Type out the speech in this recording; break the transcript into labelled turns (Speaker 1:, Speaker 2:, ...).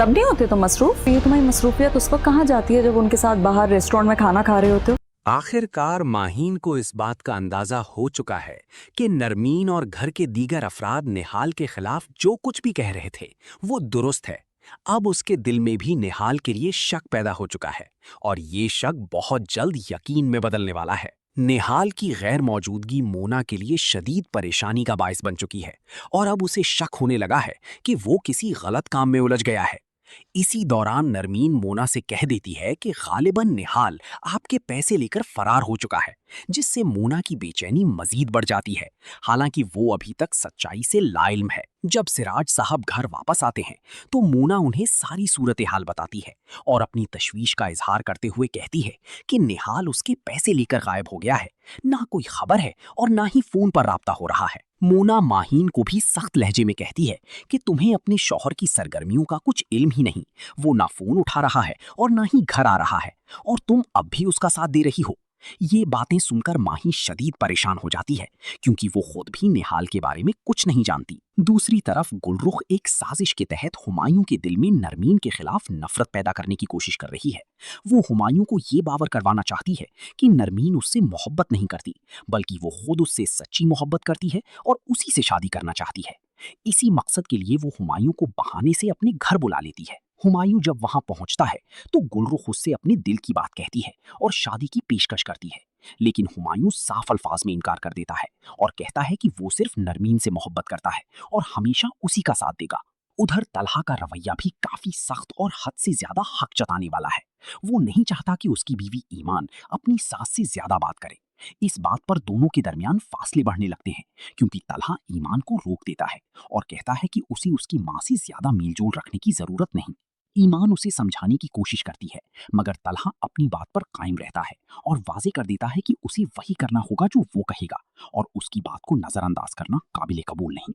Speaker 1: तब नहीं होते तो मसरूफ? ये तुम्हारी मसरूफियत उस वक्त कहाँ जाती है जब उनके साथ बाहर रेस्टोरेंट में खाना खा रहे होते हो?
Speaker 2: आखिरकार माहीन को इस बात का अंदाजा हो चुका है कि नरमीन और घर के दीगर अफराद निहाल के खिलाफ जो कुछ भी कह रहे थे वो दुरुस्त है। अब उसके दिल में भी निहाल के लिए शक पैदा हो चुका है और ये शक बहुत जल्द यकीन में बदलने वाला है। निहाल की गैर मौजूदगी मोना के लिए शदीद परेशानी का बायस बन चुकी है और अब उसे शक होने लगा है कि वो किसी गलत काम में उलझ गया है। इसी दौरान नरमीन मोना से कह देती है कि गालिबन निहाल आपके पैसे लेकर फरार हो चुका है, जिससे मोना की बेचैनी मजीद बढ़ जाती है। हालांकि वो अभी तक सच्चाई से लाइल्म है। जब सिराज साहब घर वापस आते हैं तो मोना उन्हें सारी सूरत हाल बताती है और अपनी तशवीश का इजहार करते हुए कहती है कि निहाल उसके पैसे लेकर गायब हो गया है, ना कोई खबर है और ना ही फोन पर राब्ता हो रहा है। मोना माहीन को भी सख्त लहजे में कहती है कि तुम्हें अपने शौहर की सरगर्मियों का कुछ इल्म ही नहीं, वो ना फोन उठा रहा है और ना ही घर आ रहा है और तुम अब भी उसका साथ दे रही हो। ये बातें सुनकर माही शदीद परेशान हो जाती है क्योंकि वो खुद भी निहाल के बारे में कुछ नहीं जानती। दूसरी तरफ गुलरुख एक साजिश के तहत हुमायूं के दिल में नरमीन के खिलाफ नफरत पैदा करने की कोशिश कर रही है। वो हुमायूं को ये बावर करवाना चाहती है कि नरमीन उससे मोहब्बत नहीं करती, बल्कि वो खुद उससे सच्ची मोहब्बत करती है और उसी से शादी करना चाहती है। इसी मकसद के लिए वो हुमायूं को बहाने से अपने घर बुला लेती है। हुमायूं जब वहां पहुंचता है तो गुलरुख उससे अपने दिल की बात कहती है और शादी की पेशकश करती है, लेकिन हुमायूं साफ अल्फाज में इनकार कर देता है और कहता है कि वो सिर्फ नरमीन से मोहब्बत करता है और हमेशा उसी का साथ देगा। उधर तलहा का रवैया भी काफी सख्त और हद से ज्यादा हक जताने वाला है। वो नहीं चाहता कि उसकी बीवी ईमान अपनी सास से ज्यादा बात करे। इस बात पर दोनों के दरमियान फासले बढ़ने लगते हैं क्योंकि तलहा ईमान को रोक देता है और कहता है कि उसे उसकी माँ से ज्यादा मेलजोल रखने की जरूरत नहीं। ईमान उसे समझाने की कोशिश करती है, मगर तलहा अपनी बात पर कायम रहता है और वाजे कर देता है कि उसे वही करना होगा जो वो कहेगा और उसकी बात को नजरअंदाज करना काबिले कबूल नहीं।